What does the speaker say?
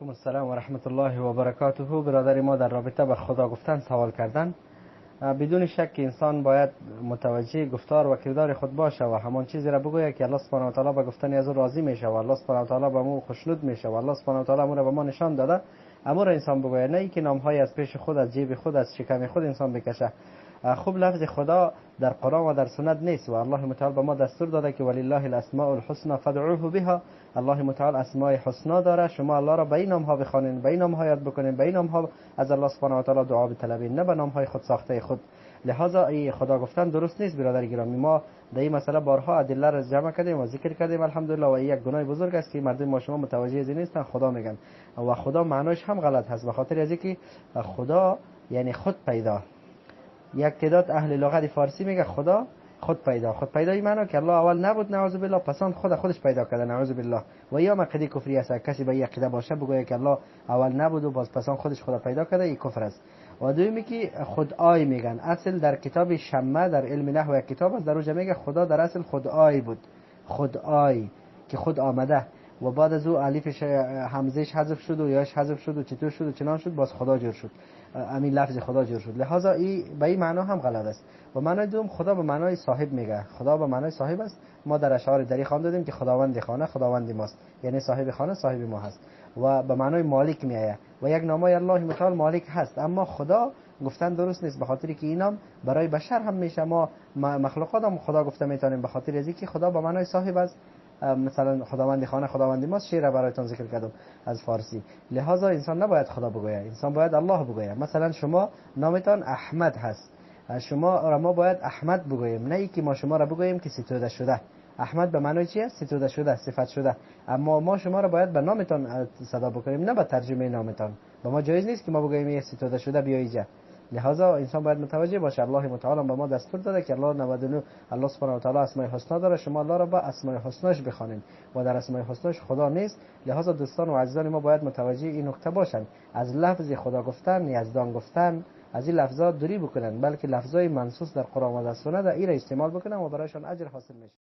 السلام و رحمت الله و برکاته. برادر ما در رابطه به خدا گفتن سوال کردن. بدون شک انسان باید متوجه گفتار و کردار خود باشه و همان چیزی را بگوید که الله سبحانه و تعالی به گفتن از او راضی میشه و الله سبحانه و تعالی به ما خوشنود میشه و الله سبحانه و تعالی امر به ما نشان داده امر انسان بگوید، نه اینکه نامهای از پیش خود، از جیب خود، از شکم خود انسان بکشه. خوب لفظ خدا در قرآن و در سنت نیست و الله متعال به ما دستور داده که ولله الاسماء الحسنى فادعوه بها. الله متعال اسماء حسنا داره، شما الله را به این نامها بخوانید، به این نامها یاد بکنید، به این نامها از الله سبحانه و تعالی دعا بطلبید، نه به نامهای خود ساخته خود. لہذا این خدا گفتن درست نیست. برادر گرامی، ما در این مسئله بارها ادله را جمع کردیم و ذکر کردیم الحمدلله، و این یک گناه بزرگ است که مردم ما شما متوجه از این نیستن. خدا میگن و خدا معناش هم غلط هست، به خاطر از اینکه خدا یعنی خود پیدا. یک تعداد اهل لغت فارسی میگه خدا خود پیدا. خود پیدا این معنی که الله اول نبود نعوذ بالله، پسان خودش پیدا کرده نعوذ بالله. و یا عقیده کفری است. کسی به این عقیده باشه بگه که الله اول نبود و باز پسان خدا پیدا کرده، این کفر است. و دومی که خدای میگن، اصل در کتاب شمه در علم نحو یک کتاب است، در اونجا میگه خدا در اصل خدای بود، خدای که خود آمده و بعد از او الفش همزهش حذف شد و یاش حذف شد و چطور شد و چنان شد، باز خدا جور شد، همین لفظ خدا جور شد. لہذا این به این معنا هم غلط است. و معنای دوم خدا به معنای صاحب میگه، خدا به معنای صاحب است. ما در اشعار دری خوان دادیم که خداوند خانه خداوند ماست، یعنی صاحب خانه صاحب ما هست. و به معنای مالک میآید و یک نامه الله متعال مالک هست. اما خدا گفتن درست نیست، به خاطر که اینم برای بشر هم میشه. ما مخلوقات هم خدا گفته میتونیم، به خاطر از اینکه خدا به معنای صاحب است. مثلا خداوند خانه خداوند ماست، شعر برایتان ذکر کردم از فارسی. لہذا انسان نباید خدا بگوید، انسان باید الله بگوید. مثلا شما نامتان احمد هست، شما را ما باید احمد بگوییم، نه اینکه ما شما را بگوییم که ستوده شده. احمد به معنای چی است؟ ستوده شده، صفت شده. اما ما شما را باید به نامتان صدا بکنیم، نه به ترجمه نامتان. به ما جایز نیست که ما بگوییم ستوده شده بیا اینجا. لہذا انسان باید متوجه باشه الله متعال به ما دستور داده که الله 99 الله سبحانه و تعالی اسماء الحسنا داره، شما الله را با اسماء الحسناش بخوانید و در اسماء الحسناش خدا نیست. لہذا دوستان و عزیزان ما باید متوجه این نکته باشن، از لفظ خدا گفتن، یزدان گفتن، از این لفظات دوری بکنن، بلکه لفظای منصوص در قرآن و در سنت را استعمال بکنن و برایشان اجر حاصل میشه.